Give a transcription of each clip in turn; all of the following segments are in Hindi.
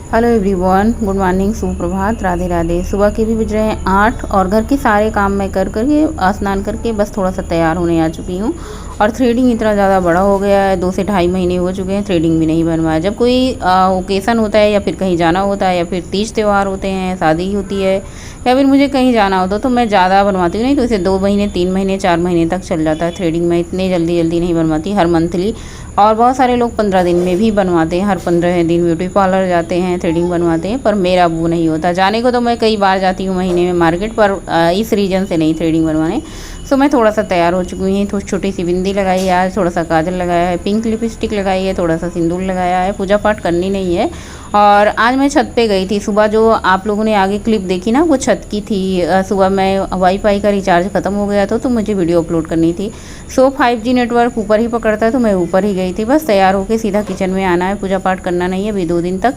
हेलो एवरीवन, गुड मॉर्निंग, सुप्रभात, राधे राधे। सुबह के भी बज रहे हैं 8 और घर के सारे काम मैं कर करके स्नान करके बस थोड़ा सा तैयार होने आ चुकी हूँ। और थ्रेडिंग इतना ज़्यादा बड़ा हो गया है, 2 से ढाई महीने हो चुके हैं, थ्रेडिंग भी नहीं बनवाया। जब कोई ओकेज़न होता है या फिर कहीं जाना होता है या फिर तीज त्यौहार होते हैं, शादी होती है या फिर मुझे कहीं जाना होता तो मैं ज़्यादा बनवाती हूँ। नहीं तो इसे 2 महीने 3 महीने 4 महीने तक चल जाता है थ्रेडिंग। मैं इतने जल्दी जल्दी नहीं बनवाती, हर मंथली। और बहुत सारे लोग 15 दिन में भी बनवाते हैं, हर 15 दिन ब्यूटी पार्लर जाते हैं, थ्रेडिंग बनवाते हैं, पर मेरा वो नहीं होता। जाने को तो मैं कई बार जाती हूँ महीने में मार्केट पर, इस रीज़न से नहीं थ्रेडिंग बनवाने। सो मैं थोड़ा सा तैयार हो चुकी हूँ, थोड़ी छोटी सी बिंदी लगाई है आज, थोड़ा सा काजल लगाया है, पिंक लिपस्टिक लगाई है, थोड़ा सा सिंदूर लगाया है। पूजा पाठ करनी नहीं है। और आज मैं छत पे गई थी सुबह, जो आप लोगों ने आगे क्लिप देखी ना, वो छत की थी। सुबह मैं वाईफाई का रिचार्ज ख़त्म हो गया था तो मुझे वीडियो अपलोड करनी थी। सो 5G नेटवर्क ऊपर ही पकड़ता है तो मैं ऊपर ही गई थी। बस तैयार होकर सीधा किचन में आना है, पूजा पाठ करना नहीं है अभी 2 दिन तक।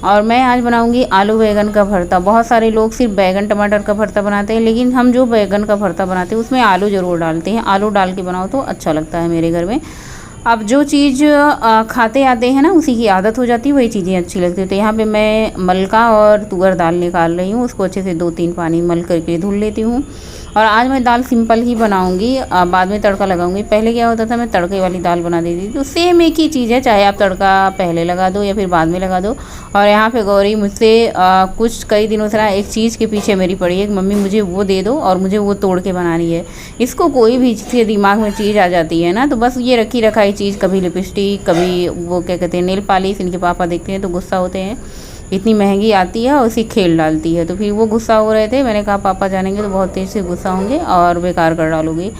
और मैं आज बनाऊंगी आलू बैगन का भरता। बहुत सारे लोग सिर्फ बैगन टमाटर का भरता बनाते हैं, लेकिन हम जो बैगन का भरता बनाते हैं उसमें आलू ज़रूर डालते हैं। आलू डाल के बनाओ तो अच्छा लगता है मेरे घर में। अब जो चीज़ खाते आते हैं ना, उसी की आदत हो जाती है, वही चीज़ें अच्छी लगती है। तो यहाँ पे मैं मलका और तुअर दाल निकाल रही हूँ, उसको अच्छे से 2-3 पानी मल करके धुल लेती हूँ। और आज मैं दाल सिंपल ही बनाऊंगी, बाद में तड़का लगाऊंगी। पहले क्या होता था, मैं तड़के वाली दाल बना देती थी। तो सेम एक ही चीज़ है, चाहे आप तड़का पहले लगा दो या फिर बाद में लगा दो। और यहाँ पे गौरी मुझसे कुछ कई दिनों से ना एक चीज़ के पीछे मेरी पड़ी है, मम्मी मुझे वो दे दो और मुझे वो तोड़ के बनानी है। इसको कोई भी से दिमाग में चीज़ आ जाती है ना, तो बस ये रखी रखाई चीज़, कभी लिपस्टिक, कभी वो क्या कहते हैं नेल पॉलिश, इनके पापा देखते हैं तो गुस्सा होते हैं, इतनी महंगी आती है और उसी खेल डालती है। तो फिर वो गुस्सा हो रहे थे, मैंने कहा पापा जानेंगे तो बहुत तेज़ से गुस्सा होंगे और बेकार कर डालोगे।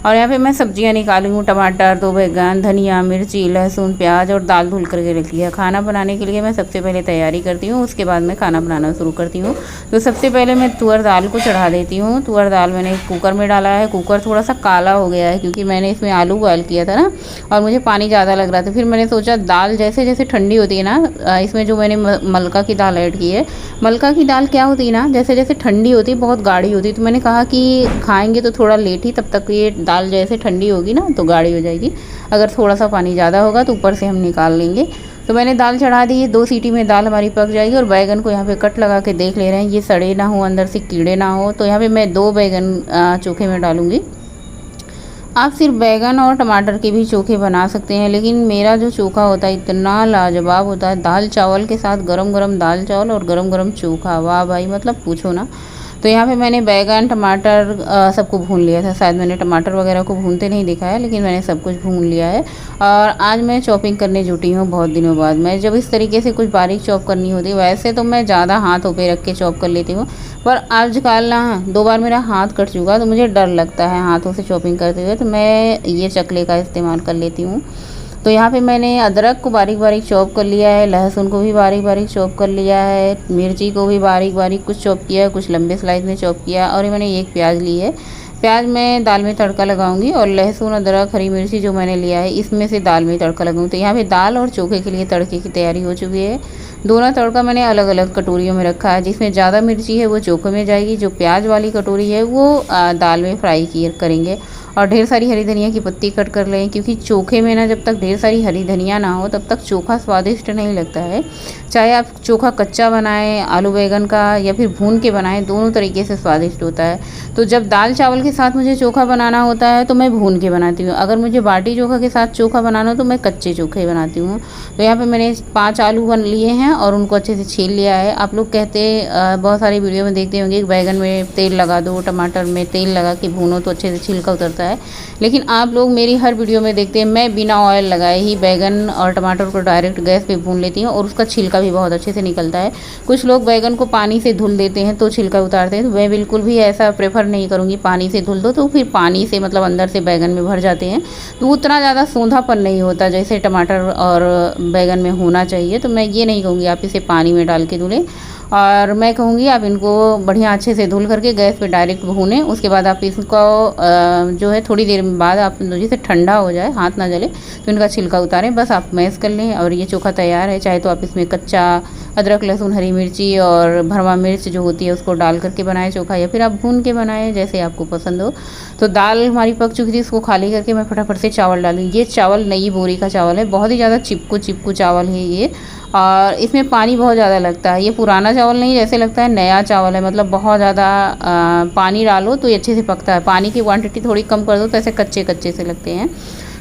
और यहाँ पे मैं सब्जियाँ निकाली हूँ, टमाटर, 2 बैगन, धनिया, मिर्ची, लहसुन, प्याज और दाल धुल करके रखी है। खाना बनाने के लिए मैं सबसे पहले तैयारी करती हूँ, उसके बाद मैं खाना बनाना शुरू करती हूँ। तो सबसे पहले मैं तुअर दाल को चढ़ा देती हूँ। तुअर दाल मैंने कुकर में डाला है। कुकर थोड़ा सा काला हो गया है क्योंकि मैंने इसमें आलू बॉयल किया था ना, और मुझे पानी ज़्यादा लग रहा था। फिर मैंने सोचा दाल जैसे जैसे ठंडी होती है ना, इसमें जो मैंने मलका की दाल ऐड की है, मलका की दाल क्या होती है ना, जैसे जैसे ठंडी होती है बहुत गाढ़ी होती है। तो मैंने कहा कि खाएंगे तो थोड़ा लेट ही, तब तक ये दाल जैसे ठंडी होगी ना तो गाढ़ी हो जाएगी। अगर थोड़ा सा पानी ज़्यादा होगा तो ऊपर से हम निकाल लेंगे। तो मैंने दाल चढ़ा दी है, 2 सीटी में दाल हमारी पक जाएगी। और बैगन को यहाँ पे कट लगा के देख ले रहे हैं, ये सड़े ना हो, अंदर से कीड़े ना हो। तो यहाँ पे मैं 2 बैगन चोखे में डालूँगी। आप सिर्फ बैगन और टमाटर के भी चोखे बना सकते हैं, लेकिन मेरा जो चोखा होता है इतना लाजवाब होता है। दाल चावल के साथ गरम गरम दाल चावल और गरम गरम चोखा, वाह भाई, मतलब पूछो ना। तो यहाँ पे मैंने बैगन टमाटर सबको भून लिया था। शायद मैंने टमाटर वगैरह को भूनते नहीं दिखाया, लेकिन मैंने सब कुछ भून लिया है। और आज मैं चॉपिंग करने जुटी हूँ बहुत दिनों बाद। मैं जब इस तरीके से कुछ बारीक चॉप करनी होती है, वैसे तो मैं ज़्यादा हाथों पे रख के चॉप कर लेती हूँ, पर आजकल ना 2 बार मेरा हाथ कट चुका तो मुझे डर लगता है हाथों से चॉपिंग करते हुए, तो मैं ये चकले का इस्तेमाल कर लेती हूँ। तो यहाँ पे मैंने अदरक को बारीक बारीक चॉप कर लिया है, लहसुन को भी बारीक बारीक चॉप कर लिया है, मिर्ची को भी बारीक बारीक कुछ चॉप किया है, कुछ लंबे स्लाइस में चॉप किया। और ये मैंने एक प्याज ली है। प्याज मैं दाल में तड़का लगाऊंगी, और लहसुन, अदरक, हरी मिर्ची जो मैंने लिया है इसमें से दाल में तड़का लगाऊंगी। तो यहाँ पे दाल और चोखे के लिए तड़के की तैयारी हो चुकी है। दोनों तड़का मैंने अलग अलग कटोरियों में रखा है। जिसमें ज़्यादा मिर्ची है वो चोखे में जाएगी, जो प्याज वाली कटोरी है वो दाल में फ्राई करेंगे। और ढेर सारी हरी धनिया की पत्ती कट कर लें, क्योंकि चोखे में ना जब तक ढेर सारी हरी धनिया ना हो तब तक चोखा स्वादिष्ट नहीं लगता है। चाहे आप चोखा कच्चा बनाएं आलू बैगन का, या फिर भून के बनाएं, दोनों तरीके से स्वादिष्ट होता है। तो जब दाल चावल के साथ मुझे चोखा बनाना होता है तो मैं भून के बनाती हूँ। अगर मुझे बाटी चोखा के साथ चोखा बनाना हो तो मैं कच्चे चोखे बनाती हूँ। तो यहाँ पे मैंने 5 आलू बन लिए हैं और उनको अच्छे से छील लिया है। आप लोग कहते बहुत सारी वीडियो में देखते होंगे कि बैगन में तेल लगा दो, टमाटर में तेल लगा के भूनो तो अच्छे से छिलका उतरता है, लेकिन आप लोग मेरी हर वीडियो में देखते हैं मैं बिना ऑयल लगाए ही बैगन और टमाटर को डायरेक्ट गैस पे भून लेती हूँ, और उसका छिलका भी बहुत अच्छे से निकलता है। कुछ लोग बैगन को पानी से धुल देते हैं तो छिलका उतारते हैं, तो मैं बिल्कुल भी ऐसा प्रेफर नहीं करूँगी। पानी से धुल दो तो फिर पानी से मतलब अंदर से बैगन में भर जाते हैं, तो उतना ज़्यादा सोंधापन नहीं होता जैसे टमाटर और बैगन में होना चाहिए। तो मैं ये नहीं कहूँगी आप इसे पानी में डाल के धुलें, और मैं कहूँगी आप इनको बढ़िया अच्छे से धुल करके गैस पे डायरेक्ट भूनें। उसके बाद आप इसको जो है थोड़ी देर बाद आप जैसे ठंडा हो जाए, हाथ ना जले, तो इनका छिलका उतारें, बस आप मैश कर लें और ये चोखा तैयार है। चाहे तो आप इसमें कच्चा अदरक लहसुन हरी मिर्ची और भरवा मिर्च जो होती है उसको डाल करके बनाए चोखा, या फिर आप भून के बनाए जैसे आपको पसंद हो। तो दाल हमारी पक चुकी थी, इसको खाली करके मैं फटाफट से चावल डाली। ये चावल नई बोरी का चावल है, बहुत ही ज़्यादा चिपकू चावल है ये, और इसमें पानी बहुत ज़्यादा लगता है। ये पुराना चावल नहीं, जैसे लगता है नया चावल है, मतलब बहुत ज़्यादा पानी डालो तो ये अच्छे से पकता है, पानी की क्वांटिटी थोड़ी कम कर दो तो ऐसे कच्चे कच्चे से लगते हैं।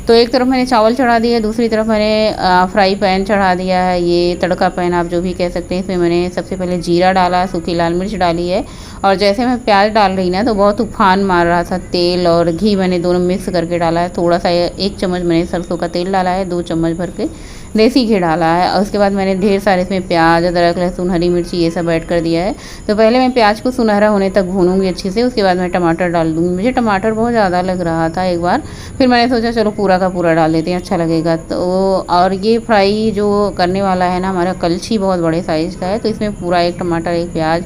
तो एक तरफ मैंने चावल चढ़ा दिया, दूसरी तरफ मैंने फ्राई पैन चढ़ा दिया है, ये तड़का पैन आप जो भी कह सकते हैं। इसमें मैंने सबसे पहले जीरा डाला, सूखी लाल मिर्च डाली है, और जैसे मैं प्याज डाल रही ना तो बहुत तूफान मार रहा था। तेल और घी मैंने दोनों मिक्स करके डाला है, थोड़ा सा 1 चम्मच मैंने सरसों का तेल डाला है, 2 चम्मच भर के देसी घी डाला है, और उसके बाद मैंने ढेर सारे इसमें प्याज, अदरक लहसुन हरी मिर्ची ये सब ऐड कर दिया है। तो पहले मैं प्याज को सुनहरा होने तक भूनूंगी अच्छे से, उसके बाद मैं टमाटर डाल दूँगी। मुझे टमाटर बहुत ज़्यादा लग रहा था एक बार, फिर मैंने सोचा चलो पूरा का पूरा डाल देते हैं, अच्छा लगेगा। तो और ये फ्राई जो करने वाला है ना, हमारा कलछी बहुत बड़े साइज़ का है, तो इसमें पूरा 1 टमाटर 1 प्याज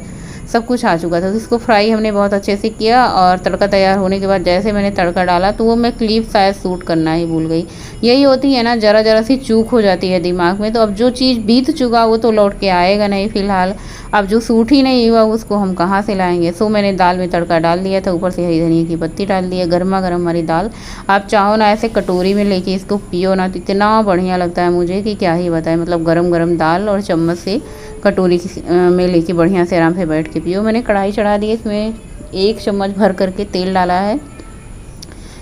सब कुछ आ चुका था। तो इसको फ्राई हमने बहुत अच्छे से किया, और तड़का तैयार होने के बाद जैसे मैंने तड़का डाला तो वो मैं क्लिप शायद शूट करना ही भूल गई। यही होती है ना, ज़रा ज़रा सी चूक हो जाती है दिमाग में। तो अब जो चीज़ बीत चुका वो तो लौट के आएगा नहीं फ़िलहाल, अब जो सूट ही नहीं हुआ उसको हम कहाँ से लाएंगे। सो मैंने दाल में तड़का डाल दिया था, ऊपर से हरी धनिया की पत्ती डाल दी है। गर्मा गर्म हमारी दाल, आप चाहो ना ऐसे कटोरी में लेके इसको पियो ना तो इतना बढ़िया लगता है मुझे कि क्या ही बताएं। मतलब गरम गरम दाल और चम्मच से कटोरी में लेके बढ़िया से आराम से बैठ के पियो। मैंने कढ़ाई चढ़ा दी है, इसमें 1 चम्मच भर करके तेल डाला है,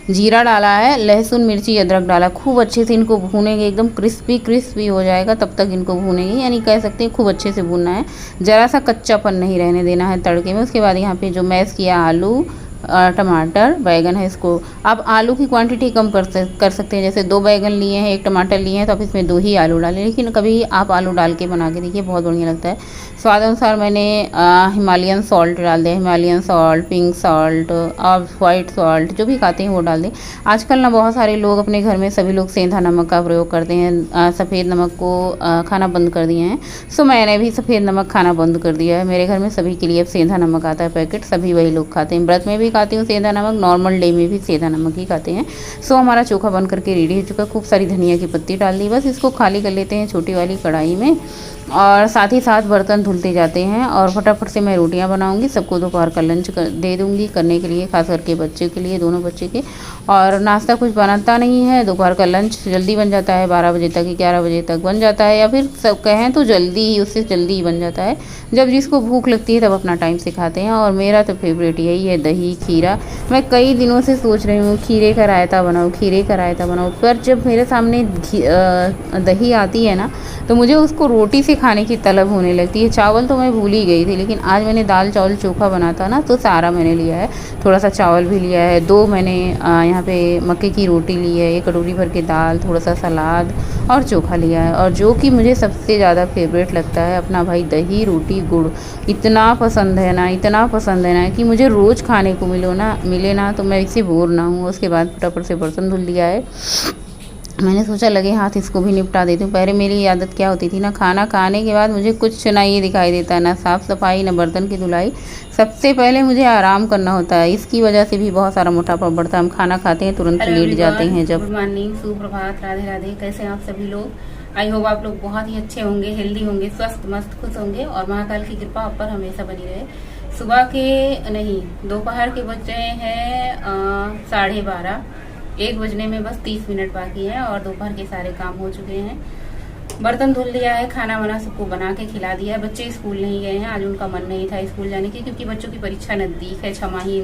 जीरा डाला है, लहसुन मिर्ची अदरक डाला। खूब अच्छे से इनको भूनेंगे, एकदम क्रिस्पी हो जाएगा तब तक इनको भूनेंगे, यानी कह सकते हैं खूब अच्छे से भूनना है, ज़रा सा कच्चापन नहीं रहने देना है तड़के में। उसके बाद यहाँ पे जो मैश किया आलू, टमाटर, बैगन है, इसको आप आलू की क्वांटिटी कम कर सकते हैं। जैसे 2 बैगन लिए हैं, 1 टमाटर लिए हैं, तो आप इसमें 2 ही आलू डालें, लेकिन कभी आप आलू डाल के बना के देखिए, बहुत बढ़िया लगता है। स्वाद अनुसार मैंने हिमालयन सॉल्ट डाल दिया, हिमालयन सॉल्ट, पिंक सॉल्ट और वाइट सॉल्ट, जो भी खाते हैं वो डाल दें। आजकल ना बहुत सारे लोग अपने घर में सभी लोग सेंधा नमक का प्रयोग करते हैं, सफ़ेद नमक को खाना बंद कर दिए हैं। सो मैंने भी सफ़ेद नमक खाना बंद कर दिया है। मेरे घर में सभी के लिए अब सेंधा नमक आता है पैकेट, सभी वही लोग खाते हैं। व्रत में भी खाती हूँ सेंधा नमक, नॉर्मल डे में भी सेंधा नमक ही खाते हैं। सो हमारा चोखा बन करके रेडी हो चुका। खूब सारी धनिया की पत्ती डाल दी, बस इसको खाली कर लेते हैं छोटी वाली कढ़ाई में, और साथ ही साथ बर्तन धुलते जाते हैं। और फटाफट से मैं रोटियां बनाऊंगी, सबको दोपहर का लंच दे दूंगी करने के लिए, खास करके बच्चे के लिए, दोनों बच्चे के। और नाश्ता कुछ बनाता नहीं है, दोपहर का लंच जल्दी बन जाता है, 12 बजे तक, 11 बजे तक बन जाता है, या फिर सब कहें तो जल्दी ही, उससे जल्दी ही बन जाता है। जब जिसको भूख लगती है तब अपना टाइम से खाते हैं। और मेरा तो फेवरेट यही है दही खीरा। मैं कई दिनों से सोच रही हूँ खीरे का रायता बनाऊँ, खीरे का रायता बनाऊँ, पर जब मेरे सामने दही आती है ना तो मुझे उसको रोटी से खाने की तलब होने लगती है। चावल तो मैं भूल ही गई थी, लेकिन आज मैंने दाल चावल चोखा बना था ना, तो सारा मैंने लिया है, थोड़ा सा चावल भी लिया है, 2 मैंने यहाँ पे मक्के की रोटी ली है, 1 कटोरी भर के दाल, थोड़ा सा सलाद और चोखा लिया है। और जो कि मुझे सबसे ज़्यादा फेवरेट लगता है अपना भाई दही रोटी गुड़, इतना पसंद है ना, इतना पसंद है ना कि मुझे रोज़ खाने को मिले ना तो मैं इससे बोर ना हूँ। उसके बाद फटाफट से बर्तन धुल लिया है, मैंने सोचा लगे हाथ इसको भी निपटा देती हूँ। पहले मेरी आदत क्या होती थी ना, खाना खाने के बाद मुझे कुछ ना ये दिखाई देता, ना साफ़ सफाई ना बर्तन की धुलाई, सबसे पहले मुझे आराम करना होता है। इसकी वजह से भी बहुत सारा मोटापा बढ़ता है। हम खाना खाते हैं तुरंत लेट जाते हैं जब। गुड मॉर्निंग, सुप्रभात, राधे राधे। कैसे हैं आप सभी लोग? आई होप आप लोग बहुत ही अच्छे होंगे, हेल्दी होंगे, स्वस्थ मस्त खुश होंगे, और महाकाल की कृपा आप पर हमेशा बनी रहे। सुबह के नहीं, दोपहर के बज रहे हैं 12:30, 1 बजने में बस 30 मिनट बाकी है, और दोपहर के सारे काम हो चुके हैं। बर्तन धुल लिया है, खाना वाना सबको बना के खिला दिया है। बच्चे स्कूल नहीं गए हैं, आज उनका मन नहीं था स्कूल जाने की, क्योंकि बच्चों की परीक्षा नजदीक है, 6 माही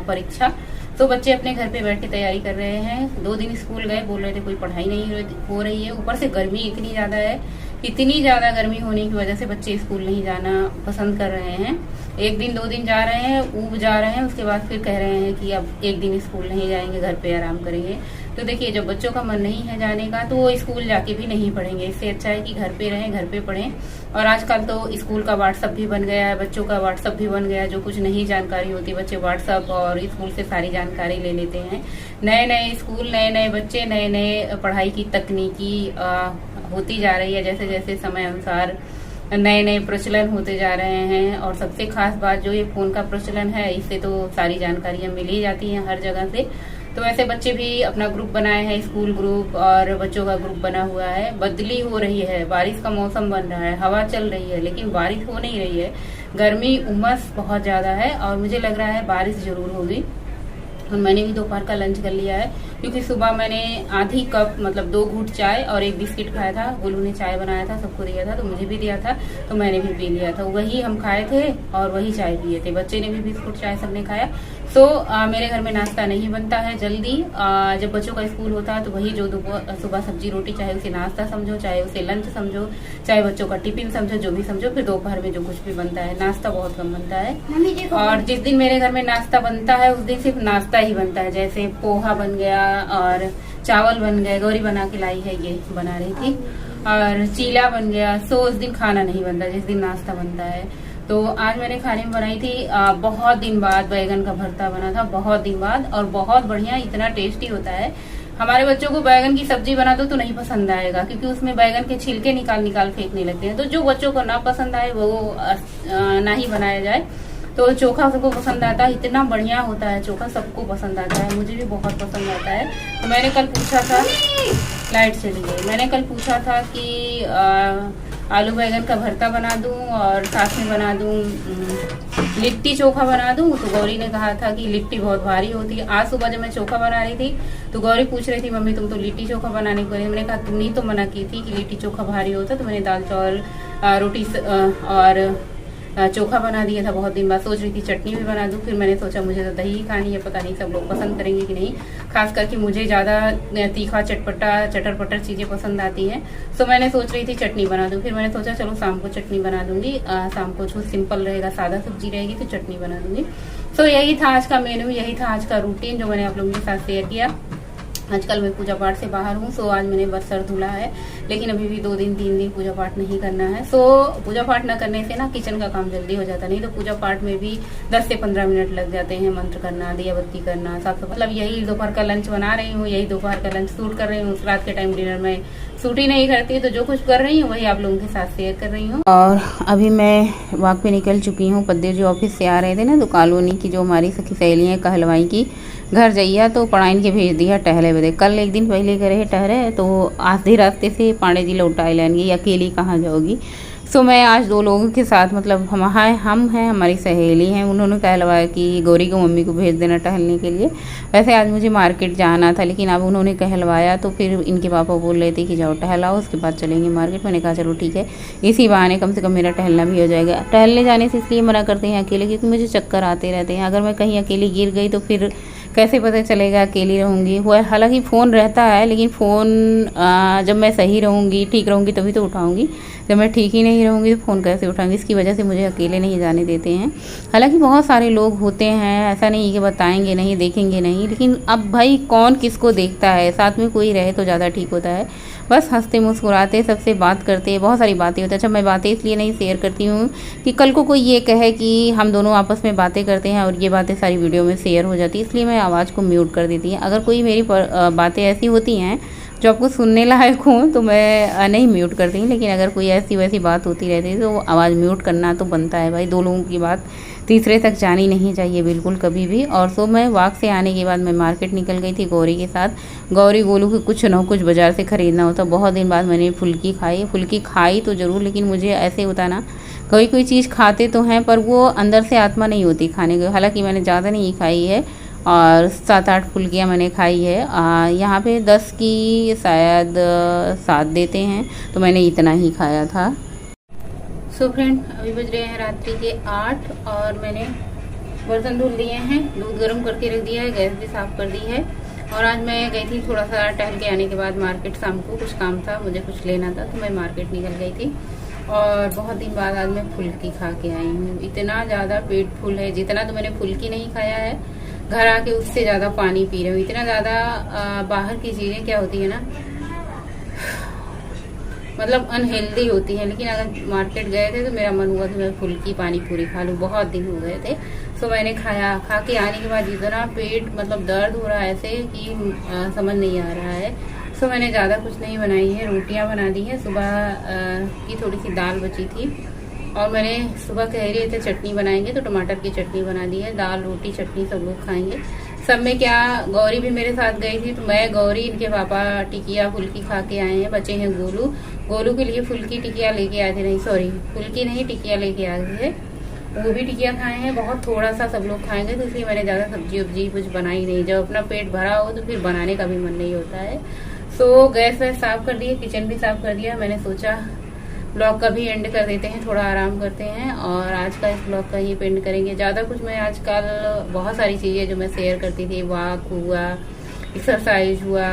परीक्षा। तो बच्चे अपने घर पे बैठ के तैयारी कर रहे हैं। 2 दिन स्कूल गए, बोल रहे थे कोई पढ़ाई नहीं हो रही है, ऊपर से गर्मी इतनी ज्यादा है, इतनी ज्यादा गर्मी होने की वजह से बच्चे स्कूल नहीं जाना पसंद कर रहे हैं। 1 दिन 2 दिन जा रहे हैं, ऊब जा रहे हैं, उसके बाद फिर कह रहे हैं कि अब 1 दिन स्कूल नहीं जाएंगे, घर पे आराम करेंगे। तो देखिए, जब बच्चों का मन नहीं है जाने का तो वो स्कूल जाके भी नहीं पढ़ेंगे। इससे अच्छा है कि घर पे रहें, घर पे पढ़ें। और आजकल तो स्कूल का व्हाट्सएप भी बन गया है, बच्चों का व्हाट्सएप भी बन गया है। जो कुछ नहीं जानकारी होती, बच्चे व्हाट्सएप और स्कूल से सारी जानकारी ले लेते हैं। नए नए स्कूल, नए नए बच्चे, नए नए पढ़ाई की तकनीकी होती जा रही है। जैसे जैसे समय अनुसार नए नए प्रचलन होते जा रहे हैं। और सबसे खास बात जो ये फोन का प्रचलन है, इससे तो सारी जानकारियां मिल ही जाती हैं हर जगह से। तो वैसे बच्चे भी अपना ग्रुप बनाए हैं, स्कूल ग्रुप और बच्चों का ग्रुप बना हुआ है। बदली हो रही है, बारिश का मौसम बन रहा है, हवा चल रही है, लेकिन बारिश हो नहीं रही है। गर्मी उमस बहुत ज्यादा है और मुझे लग रहा है बारिश जरूर होगी। और मैंने भी दोपहर का लंच कर लिया है, क्योंकि सुबह मैंने आधी कप मतलब 2 घूंट चाय और 1 बिस्किट खाया था। गोलू ने चाय बनाया था, सबको दिया था, तो मुझे भी दिया था, तो मैंने भी पी लिया था। वही हम खाए थे और वही चाय पिए थे। बच्चे ने भी बिस्कुट चाय सबने खाया। सो मेरे घर में नाश्ता नहीं बनता है जल्दी। जब बच्चों का स्कूल होता है तो वही जो सुबह सब्जी रोटी, चाहे उसे नाश्ता समझो, चाहे उसे लंच समझो, चाहे बच्चों का टिफिन समझो, जो भी समझो। फिर दोपहर में जो कुछ भी बनता है, नाश्ता बहुत कम बनता है। और जिस दिन मेरे घर में नाश्ता बनता है उस दिन सिर्फ नाश्ता ही बनता है। जैसे पोहा बन गया और चावल बन गए, गौरी बना के लाई है, ये बना रही थी, और चीला बन गया। सो उस दिन खाना नहीं बनता, जिस दिन नाश्ता बनता है। तो आज मैंने खाने में बनाई थी बहुत दिन बाद बैगन का भरता बना था, बहुत दिन बाद, और बहुत बढ़िया, इतना टेस्टी होता है। हमारे बच्चों को बैगन की सब्जी बना दो तो नहीं पसंद आएगा, क्योंकि उसमें बैगन के छिलके निकाल निकाल फेंकने लगते हैं। तो जो बच्चों को ना पसंद आए वो ना ही बनाया जाए। तो चोखा सबको पसंद आता है, इतना बढ़िया होता है चोखा, सबको पसंद आता है, मुझे भी बहुत पसंद आता है। तो मैंने कल पूछा था, लाइट चली गई, मैंने कल पूछा था कि आलू बैगन का भरता बना दूं और साथ में बना दूं लिट्टी चोखा बना दूं। तो गौरी ने कहा था कि लिट्टी बहुत भारी होती है। आज सुबह जब मैं चोखा बना रही थी तो गौरी पूछ रही थी, मम्मी तुम तो लिट्टी चोखा बनाने को मैंने कहा तुमने ही तो मना की थी कि लिट्टी चोखा भारी होता। तो मैंने दाल चावल रोटी और चोखा बना दिया था। बहुत दिन बाद सोच रही थी चटनी भी बना दूं, फिर मैंने सोचा मुझे तो दही खानी है, पता नहीं सब लोग पसंद करेंगे कि नहीं। खास करके मुझे ज्यादा तीखा चटपटा चटर पटर चीजें पसंद आती हैं। तो मैंने सोच रही थी चटनी बना दूं, फिर मैंने सोचा चलो शाम को चटनी बना दूंगी। शाम को जो सिंपल रहेगा, सादा सब्जी रहेगी, तो चटनी बना दूंगी। तो यही था आज का मेन्यू, यही था आज का रूटीन जो मैंने आप लोगों के साथ शेयर किया। आजकल मैं पूजा पाठ से बाहर हूँ, सो आज मैंने बस सर धुला है, लेकिन अभी भी 2 दिन 3 दिन पूजा पाठ नहीं करना है। सो पूजा पाठ न करने से ना किचन का काम जल्दी हो जाता, नहीं तो पूजा पाठ में भी 10 से 15 मिनट लग जाते हैं। मंत्र करना, दिया बत्ती करना, साफ सफाई, मतलब यही दोपहर का लंच बना रही हूँ, यही दोपहर का लंच शूट कर रही हूँ। रात के टाइम डिनर में शूट ही नहीं करती, तो जो कुछ कर रही हूँ वही आप लोगों के साथ शेयर कर रही हूँ। और अभी मैं वॉक पे निकल चुकी हूँ। पद्देर जो ऑफिस से आ रहे थे ना, तो कॉलोनी की जो हमारी सखी सहेली है कहलवाई की, घर जाइए तो पढ़ाइन के भेज दिया टहले बदे। कल एक दिन पहले करे टहरे, तो आधे रास्ते से पांडे जी लौटाए लेंगे, अकेली कहाँ जाओगी। सो मैं आज 2 लोगों के साथ, मतलब हम हैं, हमारी सहेली हैं, उन्होंने कहलवाया कि गौरी को मम्मी को भेज देना टहलने के लिए। वैसे आज मुझे मार्केट जाना था, लेकिन अब उन्होंने कहलवाया, तो फिर इनके पापा बोल रहे थे कि जाओ टहलाओ, उसके बाद चलेंगे मार्केट। मैंने कहा चलो ठीक है, इसी बहाने कम से कम मेरा टहलना भी हो जाएगा। टहलने जाने से इसलिए मना करते हैं अकेले, क्योंकि मुझे चक्कर आते रहते हैं। अगर मैं कहीं अकेली गिर गई तो फिर कैसे पता चलेगा अकेली रहूँगी। हुआ हालांकि फ़ोन रहता है, लेकिन फ़ोन जब मैं सही रहूँगी, ठीक रहूँगी, तभी तो उठाऊँगी। जब मैं ठीक ही नहीं रहूँगी तो फ़ोन कैसे उठाऊँगी। इसकी वजह से मुझे अकेले नहीं जाने देते हैं। हालांकि बहुत सारे लोग होते हैं, ऐसा नहीं कि बताएंगे नहीं, देखेंगे नहीं, लेकिन अब भाई कौन किसको देखता है। साथ में कोई रहे तो ज़्यादा ठीक होता है। बस हंसते मुस्कुराते सबसे बात करते, बहुत सारी बातें होती हैं। अच्छा, मैं बातें इसलिए नहीं शेयर करती हूँ कि कल को कोई ये कहे कि हम दोनों आपस में बातें करते हैं और ये बातें सारी वीडियो में शेयर हो जाती है, इसलिए मैं आवाज़ को म्यूट कर देती हूँ। अगर कोई मेरी बातें ऐसी होती हैं जो आपको सुनने लायक हो तो मैं नहीं म्यूट करती हूँ, लेकिन अगर कोई ऐसी वैसी बात होती रहती है तो आवाज़ म्यूट करना तो बनता है भाई। 2 लोगों की बात तीसरे तक जानी नहीं चाहिए बिल्कुल कभी भी। और सो मैं वॉक से आने के बाद मैं मार्केट निकल गई थी गौरी के साथ। गौरी गोलू को कुछ न कुछ बाज़ार से ख़रीदना होता। बहुत दिन बाद मैंने फुल्की खाई तो ज़रूर, लेकिन मुझे ऐसे होता ना, कोई चीज़ खाते तो हैं पर वो अंदर से आत्मा नहीं होती खाने को। हालांकि मैंने ज़्यादा नहीं खाई है और 7-8 फुल्कियाँ मैंने खाई है। यहाँ पे 10 की शायद 7 देते हैं, तो मैंने इतना ही खाया था। सो फ्रेंड, अभी बज रहे हैं रात्रि के 8 और मैंने बर्तन धुल दिए हैं, दूध गर्म करके रख दिया है, गैस भी साफ कर दी है। और आज मैं गई थी थोड़ा सा टहल के आने के बाद मार्केट। शाम को कुछ काम था, मुझे कुछ लेना था, तो मैं मार्केट निकल गई थी। और बहुत दिन बाद आज मैं फुल्की खा के आई हूँ। इतना ज़्यादा पेट फुल है, जितना तो मैंने फुल्की नहीं खाया है घर आके उससे ज़्यादा पानी पी रही हूँ। इतना ज़्यादा बाहर की चीज़ें क्या होती है ना, मतलब अनहेल्दी होती है। लेकिन अगर मार्केट गए थे तो मेरा मन हुआ कि मैं फुल्की पानी पूरी खा लूँ, बहुत दिन हो गए थे। सो मैंने खाया। खा के आने के बाद इतना पेट मतलब दर्द हो रहा है ऐसे कि समझ नहीं आ रहा है। सो मैंने ज़्यादा कुछ नहीं बनाई है, रोटियां बना दी है। सुबह की थोड़ी सी दाल बची थी और मैंने सुबह कह रहे थे चटनी बनाएंगे, तो टमाटर की चटनी बना दी है। दाल रोटी चटनी सब लोग खाएंगे। सब में क्या, गौरी भी मेरे साथ गई थी, तो मैं, गौरी, इनके पापा टिकिया फुल्की खा के आए हैं। बचे हैं गोलू के लिए फुल्की टिकिया लेके आए थे, नहीं सॉरी फुल्की नहीं टिकिया लेके आए थे, वो भी टिकिया खाए हैं। बहुत थोड़ा सा सब लोग खाएंगे, तो इसलिए मैंने ज़्यादा सब्जी वब्जी कुछ बनाई नहीं। जब अपना पेट भरा हो तो फिर बनाने का भी मन नहीं होता है। सो गैस वैस साफ कर दिए, किचन भी साफ कर दिया। मैंने सोचा ब्लॉग का भी एंड कर देते हैं, थोड़ा आराम करते हैं और आज का इस ब्लॉग का ही एंड करेंगे। ज़्यादा कुछ मैं आजकल बहुत सारी चीज़ें जो मैं शेयर करती थी, वॉक हुआ, एक्सरसाइज हुआ,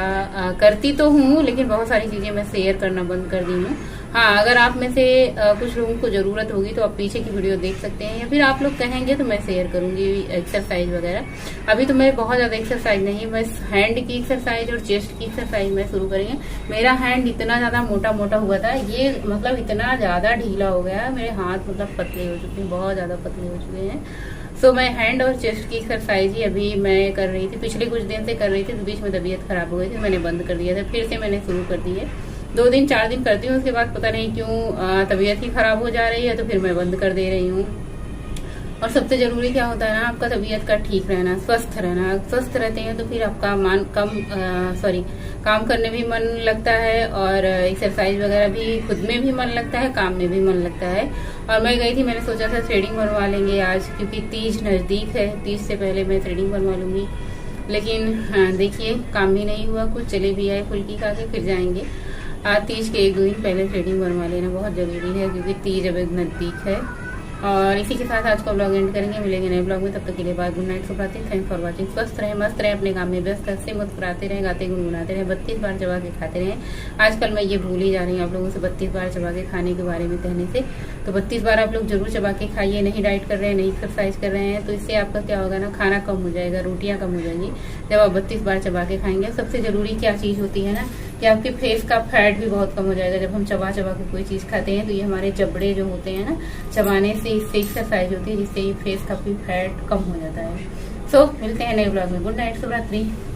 करती तो हूँ, लेकिन बहुत सारी चीज़ें मैं शेयर करना बंद कर दी हूँ। हाँ, अगर आप में से कुछ लोगों को ज़रूरत होगी तो आप पीछे की वीडियो देख सकते हैं, या फिर आप लोग कहेंगे तो मैं शेयर करूंगी एक्सरसाइज वगैरह। अभी तो मैं बहुत ज़्यादा एक्सरसाइज नहीं, बस हैंड की एक्सरसाइज और चेस्ट की एक्सरसाइज मैं शुरू करेंगे। मेरा हैंड इतना ज़्यादा मोटा मोटा हुआ था, ये मतलब इतना ज़्यादा ढीला हो गया, मेरे हाथ मतलब पतले हो चुके हैं, बहुत ज़्यादा पतले हो चुके हैं। सो मैं हैंड और चेस्ट की एक्सरसाइज ही अभी मैं कर रही थी, पिछले कुछ दिन से कर रही थी, तो बीच में तबीयत खराब हो गई थी, मैंने बंद कर दिया था, फिर से मैंने शुरू कर दी है। 2 दिन 4 दिन करती हूँ, उसके बाद पता नहीं क्यों तबीयत ही खराब हो जा रही है, तो फिर मैं बंद कर दे रही हूँ। और सबसे जरूरी क्या होता है ना, आपका तबीयत का ठीक रहना, स्वस्थ रहना। स्वस्थ रहते हैं तो फिर आपका काम करने भी मन लगता है, और एक्सरसाइज वगैरह भी खुद में भी मन लगता है, काम में भी मन लगता है। और मैं गई थी, मैंने सोचा था थ्रेडिंग बनवा लेंगे आज, क्योंकि तीज नज़दीक है, तीज से पहले मैं थ्रेडिंग बनवा लूँगी। लेकिन देखिए काम भी नहीं हुआ कुछ, चले भी आए फुल्की खा के, फिर जाएंगे। आज तीज के 1-2 दिन पहले थ्रेडिंग बनवा लेना बहुत ज़रूरी है, क्योंकि तीज अब नज़दीक है। और इसी के साथ आज का ब्लॉग एंड करेंगे, मिलेंगे नए ब्लॉग में, तब तक के लिए बाय, गुड नाइट, शुभ रात्रि, थैंक्स फॉर वाचिंग। स्वस्थ रहे, मस्त रहे, अपने काम में व्यस्त, हंसते मुस्कुराते रहे, गाते गुनगुनाते रहे, 32 बार चबा के खाते रहे। आजकल मैं ये भूल ही जा रही हूँ आप लोगों से 32 बार चबा के खाने के बारे में कहने से, तो 32 बार आप लोग जरूर चबा के खाइए। नहीं डाइट कर रहे हैं, नहीं एक्सरसाइज कर रहे हैं, तो इससे आपका क्या होगा ना, खाना कम हो जाएगा, रोटियां कम हो जाएंगी जब आप 32 बार चबा के खाएंगे। सबसे जरूरी क्या चीज़ होती है ना, कि आपके फेस का फैट भी बहुत कम हो जाएगा जब हम चबा के कोई चीज़ खाते हैं। तो ये हमारे जबड़े जो होते हैं ना, चबाने से इससे एक्सरसाइज होती है, जिससे ये फेस का भी फैट कम हो जाता है। सो मिलते हैं नए ब्लॉग में, गुड नाइट, शुभ रात्रि।